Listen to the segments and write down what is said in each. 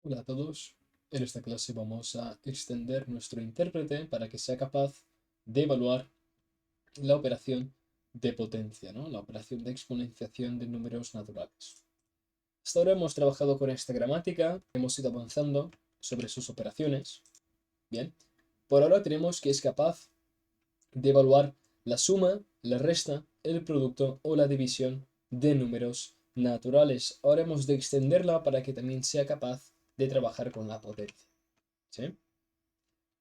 Hola a todos, en esta clase vamos a extender nuestro intérprete para que sea capaz de evaluar la operación de potencia, ¿no? La operación de exponenciación de números naturales. Hasta ahora hemos trabajado con esta gramática, hemos ido avanzando sobre sus operaciones. Bien, por ahora tenemos que es capaz de evaluar la suma, la resta, el producto o la división de números naturales. Ahora hemos de extenderla para que también sea capaz de trabajar con la potencia. ¿Sí?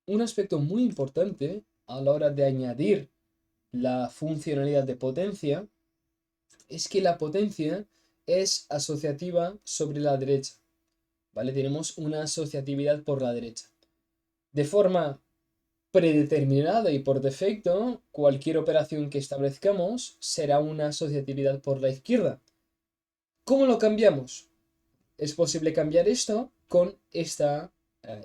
Un aspecto muy importante a la hora de añadir la funcionalidad de potencia es que la potencia es asociativa sobre la derecha. ¿Vale? Tenemos una asociatividad por la derecha. De forma predeterminada y por defecto, cualquier operación que establezcamos será una asociatividad por la izquierda. ¿Cómo lo cambiamos? Es posible cambiar esto con esta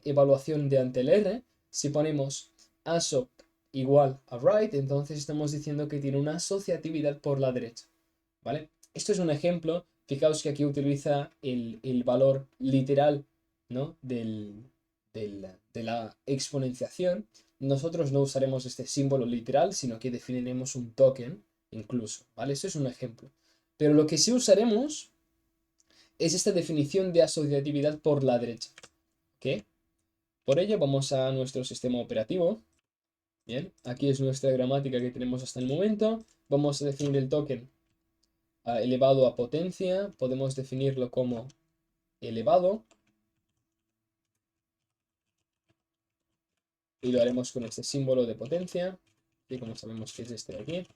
evaluación de ante el R. Si ponemos asop igual a right, entonces estamos diciendo que tiene una asociatividad por la derecha. ¿Vale? Esto es un ejemplo. Fijaos que aquí utiliza el valor literal, ¿no? De la exponenciación. Nosotros no usaremos este símbolo literal, sino que definiremos un token incluso. ¿Vale? Esto es un ejemplo. Pero lo que sí usaremos es esta definición de asociatividad por la derecha. ¿Ok? Por ello vamos a nuestro sistema operativo. Bien, aquí es nuestra gramática que tenemos hasta el momento. Vamos a definir el token elevado a potencia. Podemos definirlo como elevado. Y lo haremos con este símbolo de potencia. Y como sabemos que es este de aquí.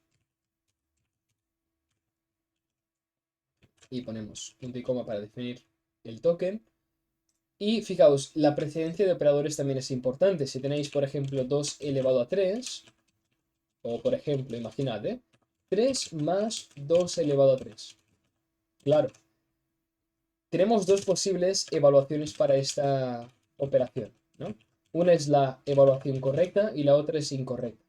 Y ponemos punto y coma para definir el token. Y fijaos, la precedencia de operadores también es importante. Si tenéis, por ejemplo, 2 elevado a 3, o por ejemplo, imaginad, 3 más 2 elevado a 3. Claro, tenemos dos posibles evaluaciones para esta operación, ¿no? Una es la evaluación correcta y la otra es incorrecta.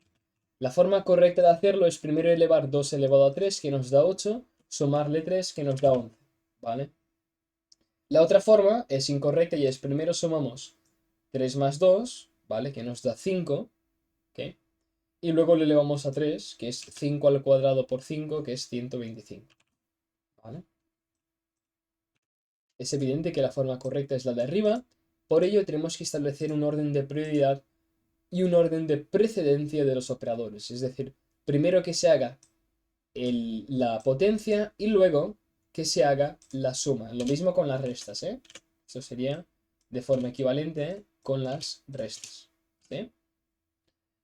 La forma correcta de hacerlo es primero elevar 2 elevado a 3, que nos da 8, sumarle 3, que nos da 11, ¿vale? La otra forma es incorrecta y es primero sumamos 3 más 2, ¿vale? Que nos da 5, ¿ok? Y luego lo elevamos a 3, que es 5 al cuadrado por 5, que es 125, ¿vale? Es evidente que la forma correcta es la de arriba, por ello tenemos que establecer un orden de prioridad y un orden de precedencia de los operadores, es decir, primero que se haga la potencia y luego que se haga la suma. Lo mismo con las restas, ¿eh? Eso sería de forma equivalente con las restas, ¿sí?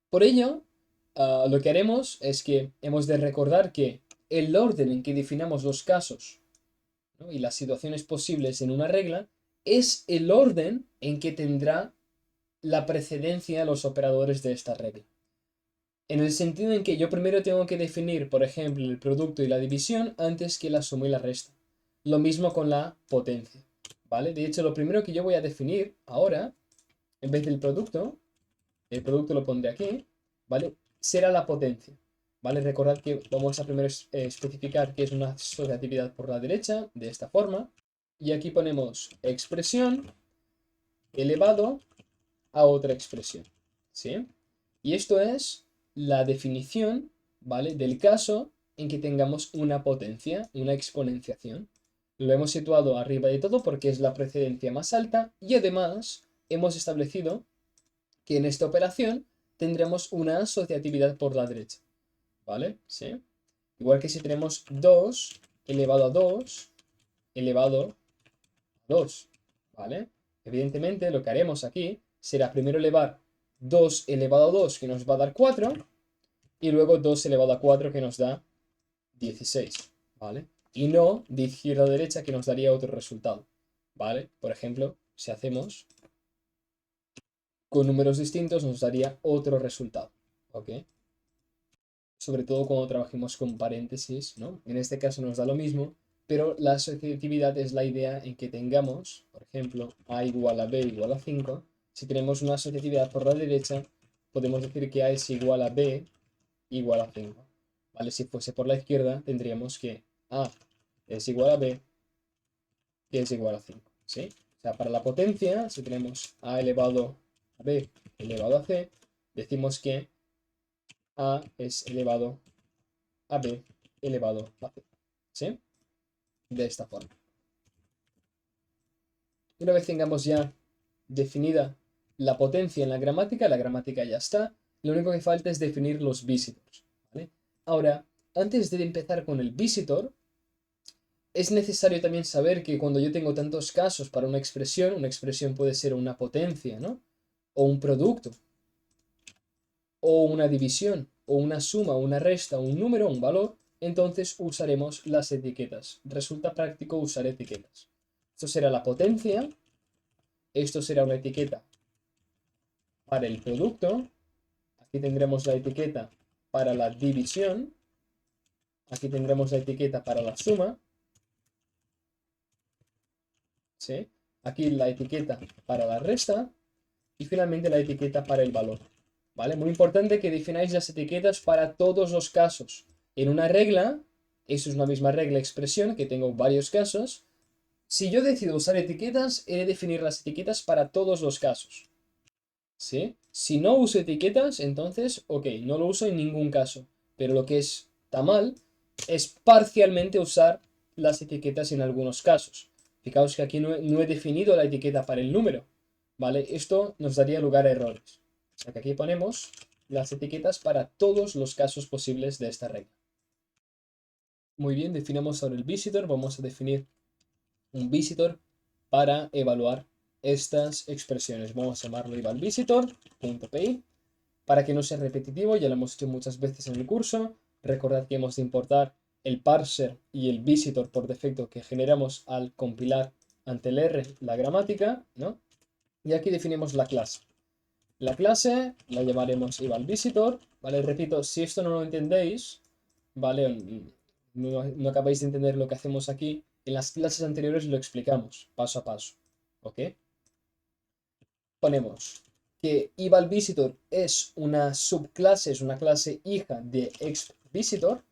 Por ello, lo que haremos es que hemos de recordar que el orden en que definamos los casos, ¿no? Y las situaciones posibles en una regla es el orden en que tendrá la precedencia los operadores de esta regla. En el sentido en que yo primero tengo que definir, por ejemplo, el producto y la división antes que la suma y la resta. Lo mismo con la potencia, ¿vale? De hecho, lo primero que yo voy a definir ahora, en vez del producto, el producto lo pondré aquí, ¿vale? Será la potencia, ¿vale? Recordad que vamos a primero especificar que es una asociatividad por la derecha, de esta forma, y aquí ponemos expresión elevado a otra expresión, ¿sí? Y esto es la definición, ¿vale? Del caso en que tengamos una potencia, una exponenciación. Lo hemos situado arriba de todo porque es la precedencia más alta y además hemos establecido que en esta operación tendremos una asociatividad por la derecha, ¿vale? ¿Sí? Igual que si tenemos 2 elevado a 2 elevado a 2, ¿vale? Evidentemente lo que haremos aquí será primero elevar 2 elevado a 2, que nos va a dar 4, y luego 2 elevado a 4, que nos da 16, ¿vale? Y no de izquierda a derecha, que nos daría otro resultado, ¿vale? Por ejemplo, si hacemos con números distintos nos daría otro resultado, ¿ok? Sobre todo cuando trabajemos con paréntesis, ¿no? En este caso nos da lo mismo, pero la asociatividad es la idea en que tengamos, por ejemplo, A igual a B igual a 5. Si tenemos una asociatividad por la derecha, podemos decir que A es igual a B igual a 5. ¿Vale? Si fuese por la izquierda, tendríamos que A es igual a B, que es igual a 5. ¿Sí? sea, para la potencia, si tenemos a elevado a b elevado a c, decimos que a es elevado a b elevado a c. ¿Sí? De esta forma. Una vez tengamos ya definida la potencia en la gramática ya está. Lo único que falta es definir los visitors, ¿vale? Ahora, antes de empezar con el visitor, es necesario también saber que cuando yo tengo tantos casos para una expresión puede ser una potencia, ¿no? O un producto, o una división, o una suma, o una resta, o un número, o un valor, entonces usaremos las etiquetas. Resulta práctico usar etiquetas. Esto será la potencia, esto será una etiqueta para el producto, aquí tendremos la etiqueta para la división, aquí tendremos la etiqueta para la suma, ¿sí? Aquí la etiqueta para la resta y finalmente la etiqueta para el valor, ¿vale? Muy importante que defináis las etiquetas para todos los casos. En una regla, eso es una misma regla expresión que tengo varios casos. Si yo decido usar etiquetas, he de definir las etiquetas para todos los casos, ¿sí? Si no uso etiquetas, entonces, ok, no lo uso en ningún caso. Pero lo que está mal es parcialmente usar las etiquetas en algunos casos. Fijaos que aquí no he definido la etiqueta para el número, ¿vale? Esto nos daría lugar a errores. O sea que aquí ponemos las etiquetas para todos los casos posibles de esta regla. Muy bien, definamos ahora el visitor. Vamos a definir un visitor para evaluar estas expresiones. Vamos a llamarlo evalVisitor.py. Para que no sea repetitivo, ya lo hemos hecho muchas veces en el curso. Recordad que hemos de importar el parser y el visitor por defecto que generamos al compilar ante el R la gramática, ¿no? Y aquí definimos la clase. La clase la llamaremos evalVisitor, ¿vale? Repito, si esto no lo entendéis, ¿vale? No acabáis de entender lo que hacemos aquí, en las clases anteriores lo explicamos paso a paso, ¿ok? Ponemos que evalVisitor es una subclase, es una clase hija de exVisitor,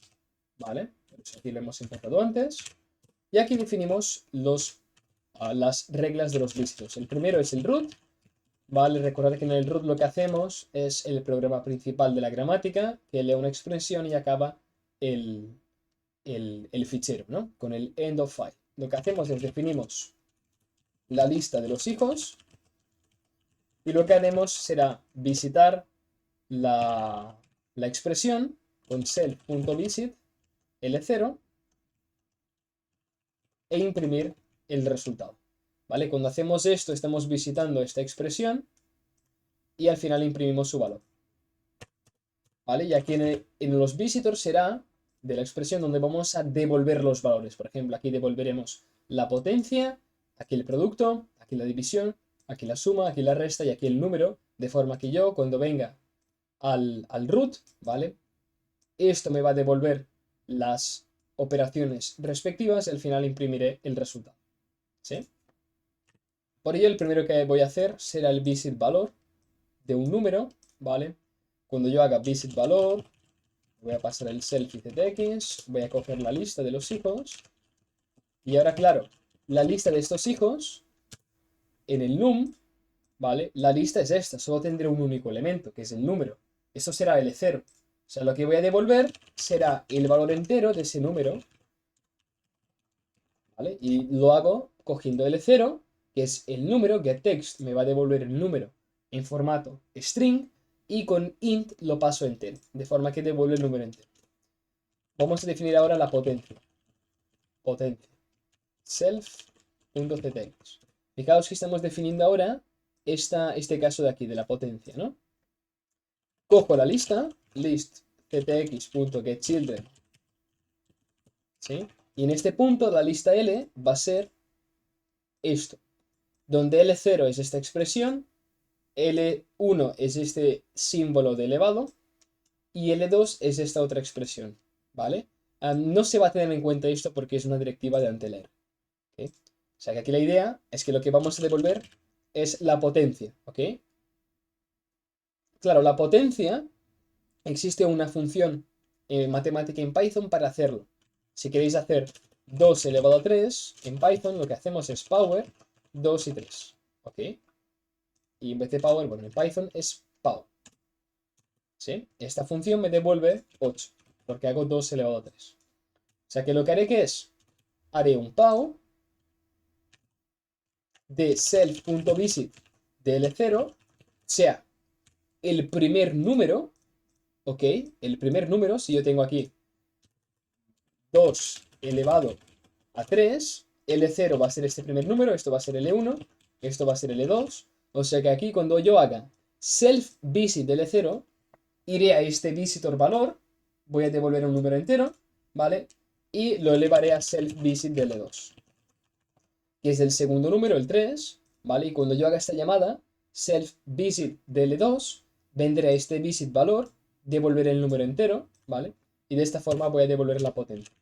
¿vale? Aquí lo hemos empezado antes. Y aquí definimos las reglas de los visitors. El primero es el root, ¿vale? Recordad que en el root lo que hacemos es el programa principal de la gramática, que lee una expresión y acaba el fichero, ¿no? Con el end of file. Lo que hacemos es definimos la lista de los hijos y lo que haremos será visitar la expresión con self.visit L0 e imprimir el resultado, ¿vale? Cuando hacemos esto estamos visitando esta expresión y al final imprimimos su valor, ¿vale? Y aquí en los visitors será de la expresión donde vamos a devolver los valores. Por ejemplo, aquí devolveremos la potencia, aquí el producto, aquí la división, aquí la suma, aquí la resta y aquí el número, de forma que yo cuando venga al root, ¿vale? Esto me va a devolver las operaciones respectivas y al final imprimiré el resultado, ¿sí? Por ello, el primero que voy a hacer será el visit valor de un número, ¿vale? Cuando yo haga visit valor, voy a pasar el self y ctx, voy a coger la lista de los hijos y ahora, claro, la lista de estos hijos en el num, ¿vale? La lista es esta, solo tendré un único elemento, que es el número. Eso será L0. O sea, lo que voy a devolver será el valor entero de ese número, ¿vale? Y lo hago cogiendo L0, que es el número, getText me va a devolver el número en formato string, y con int lo paso entero, de forma que devuelve el número entero. Vamos a definir ahora la potencia. Potencia. Self.ctx. Fijaos que estamos definiendo ahora este caso de aquí, de la potencia, ¿no? Cojo la lista, list ctx.getChildren, ¿sí? Y en este punto la lista L va a ser esto, donde L0 es esta expresión, L1 es este símbolo de elevado y L2 es esta otra expresión, ¿vale? No se va a tener en cuenta esto porque es una directiva de anteler, ¿ok? O sea que aquí la idea es que lo que vamos a devolver es la potencia, ¿ok? Claro, la potencia, existe una función matemática en Python para hacerlo. Si queréis hacer 2 elevado a 3, en Python lo que hacemos es power 2 y 3. ¿Ok? Y en vez de power, bueno, en Python es pow. ¿Sí? Esta función me devuelve 8, porque hago 2 elevado a 3. O sea que lo que haré que es, haré un pow de self.visit de L0, sea el primer número, ¿ok? El primer número, si yo tengo aquí 2 elevado a 3, L0 va a ser este primer número, esto va a ser L1, esto va a ser L2, o sea que aquí cuando yo haga self visit de L0, iré a este visitor valor, voy a devolver un número entero, ¿vale? Y lo elevaré a self visit de L2, que es el segundo número, el 3, ¿vale? Y cuando yo haga esta llamada, self visit de L2, vendré a este visit valor, devolveré el número entero, ¿vale? Y de esta forma voy a devolver la potencia.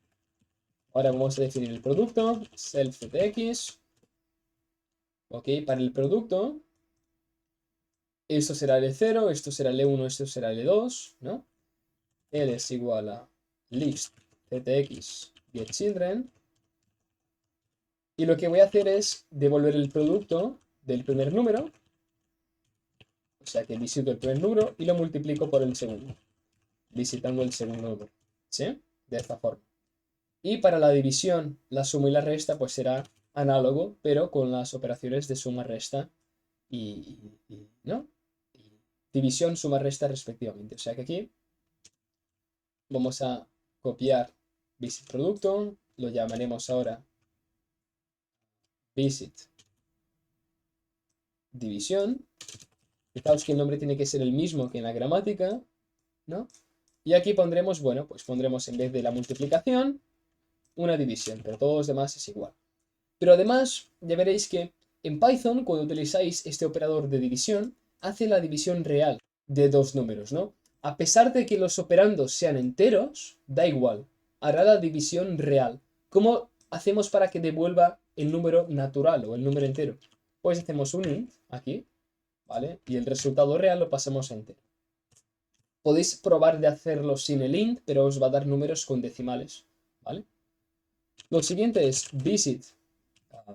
Ahora vamos a definir el producto, self_ctx, ok, para el producto, esto será L0, esto será L1, esto será L2, ¿no? L es igual a list ctx getChildren, y lo que voy a hacer es devolver el producto del primer número, o sea que visito el primer número y lo multiplico por el segundo, visitando el segundo número, ¿sí? De esta forma. Y para la división, la suma y la resta, pues será análogo, pero con las operaciones de suma, resta ¿no? Y división, suma, resta respectivamente. O sea que aquí vamos a copiar visit producto, lo llamaremos ahora visit división. Fijaos que el nombre tiene que ser el mismo que en la gramática, ¿no? Y aquí pondremos, bueno, pues pondremos en vez de la multiplicación, una división, pero todos los demás es igual. Pero además, ya veréis que en Python, cuando utilizáis este operador de división, hace la división real de dos números, ¿no? A pesar de que los operandos sean enteros, da igual, hará la división real. ¿Cómo hacemos para que devuelva el número natural o el número entero? Pues hacemos un int aquí, ¿vale? Y el resultado real lo pasamos a entero. Podéis probar de hacerlo sin el int, pero os va a dar números con decimales, ¿vale? Lo siguiente es visit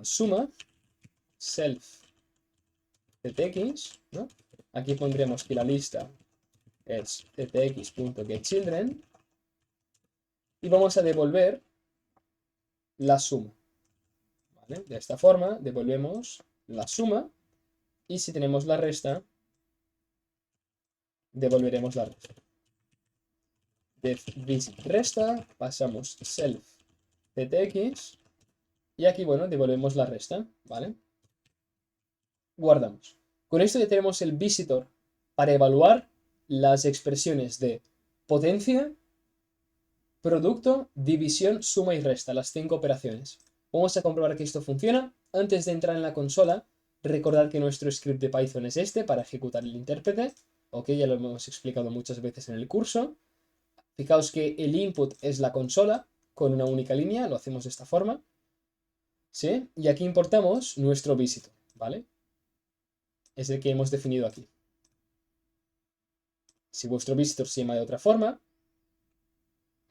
suma self ctx, ¿no? Aquí pondremos que la lista es ctx.getChildren y vamos a devolver la suma, ¿vale? De esta forma devolvemos la suma y si tenemos la resta, devolveremos la resta. Def visit resta, pasamos self ctx y aquí, bueno, devolvemos la resta, ¿vale? Guardamos. Con esto ya tenemos el visitor para evaluar las expresiones de potencia, producto, división, suma y resta, las 5 operaciones. Vamos a comprobar que esto funciona. Antes de entrar en la consola, recordad que nuestro script de Python es este para ejecutar el intérprete. Ok, ya lo hemos explicado muchas veces en el curso. Fijaos que el input es la consola con una única línea, lo hacemos de esta forma. ¿Sí? Y aquí importamos nuestro visitor, ¿vale? Es el que hemos definido aquí. Si vuestro visitor se llama de otra forma,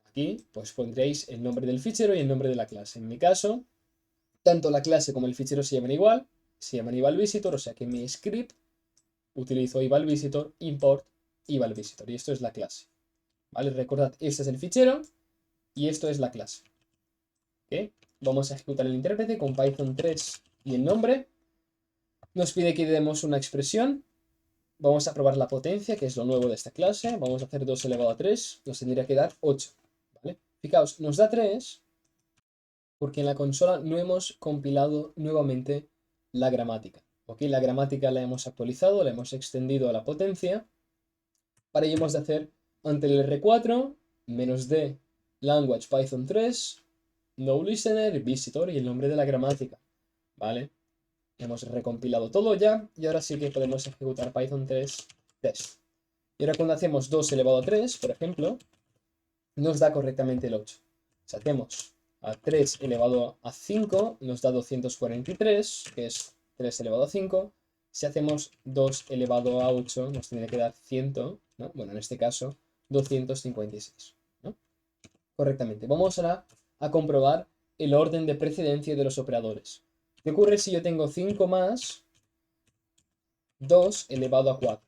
aquí pues pondréis el nombre del fichero y el nombre de la clase. En mi caso, tanto la clase como el fichero se llaman evalVisitor, o sea que mi script utilizo evalVisitor, import evalVisitor, y esto es la clase. ¿Vale? Recordad, este es el fichero y esto es la clase. ¿Ok? Vamos a ejecutar el intérprete con Python 3 y el nombre. Nos pide que demos una expresión. Vamos a probar la potencia, que es lo nuevo de esta clase. Vamos a hacer 2 elevado a 3. Nos tendría que dar 8. ¿Vale? Fijaos, nos da 3 porque en la consola no hemos compilado nuevamente la gramática. ¿Ok? La gramática la hemos actualizado, la hemos extendido a la potencia. Para ello hemos de hacer ante el R4, -d, language Python 3, no listener, visitor y el nombre de la gramática. ¿Vale? Hemos recompilado todo ya y ahora sí que podemos ejecutar Python 3 test. Y ahora cuando hacemos 2 elevado a 3, por ejemplo, nos da correctamente el 8. Si hacemos a 3 elevado a 5, nos da 243, que es 3 elevado a 5. Si hacemos 2 elevado a 8, nos tiene que dar 100, ¿no? Bueno, en este caso, 256, ¿no? Correctamente. Vamos ahora a comprobar el orden de precedencia de los operadores. ¿Qué ocurre si yo tengo 5 más 2 elevado a 4?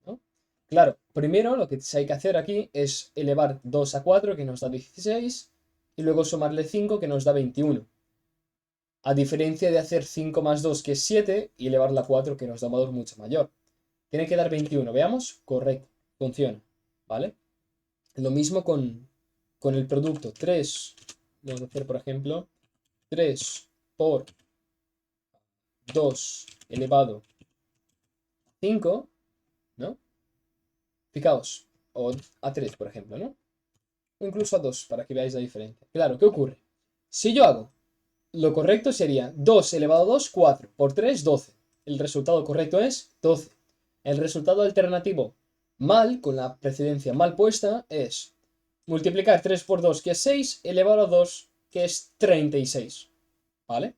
¿No? Claro, primero lo que hay que hacer aquí es elevar 2 a 4, que nos da 16, y luego sumarle 5, que nos da 21. A diferencia de hacer 5 más 2, que es 7, y elevarla a 4, que nos da un valor mucho mayor. Tiene que dar 21, ¿veamos? Correcto, funciona, ¿vale? Lo mismo con el producto. 3, vamos a hacer, por ejemplo, 3 por 2 elevado a 5, ¿no? Fijaos, o a 3, por ejemplo, ¿no? O incluso a 2, para que veáis la diferencia. Claro, ¿qué ocurre? Si yo hago, lo correcto sería 2 elevado a 2, 4, por 3, 12. El resultado correcto es 12. El resultado alternativo mal, con la precedencia mal puesta, es multiplicar 3 por 2, que es 6, elevado a 2, que es 36. ¿Vale?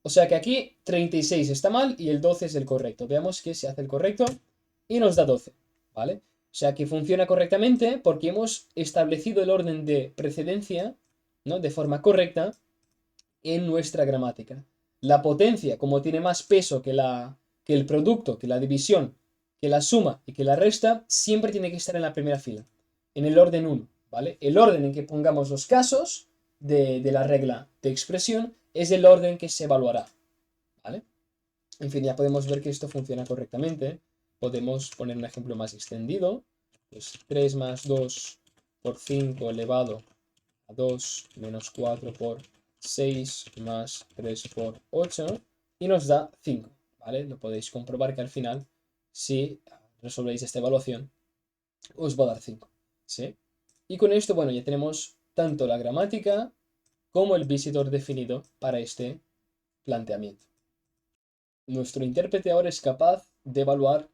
O sea que aquí 36 está mal y el 12 es el correcto. Veamos que se hace el correcto y nos da 12. ¿Vale? O sea que funciona correctamente porque hemos establecido el orden de precedencia, ¿no? De forma correcta en nuestra gramática. La potencia, como tiene más peso que el producto, que la división, que la suma y que la resta, siempre tiene que estar en la primera fila, en el orden 1, ¿vale? El orden en que pongamos los casos de la regla de expresión es el orden que se evaluará, ¿vale? En fin, ya podemos ver que esto funciona correctamente. Podemos poner un ejemplo más extendido. Pues 3 más 2 por 5 elevado a 2 menos 4 por 6 más 3 por 8 y nos da 5, ¿vale? Lo podéis comprobar que al final, si resolvéis esta evaluación, os va a dar 5, ¿sí? Y con esto, bueno, ya tenemos tanto la gramática como el visitor definido para este planteamiento. Nuestro intérprete ahora es capaz de evaluar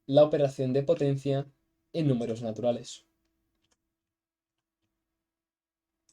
la operación de potencia en números naturales.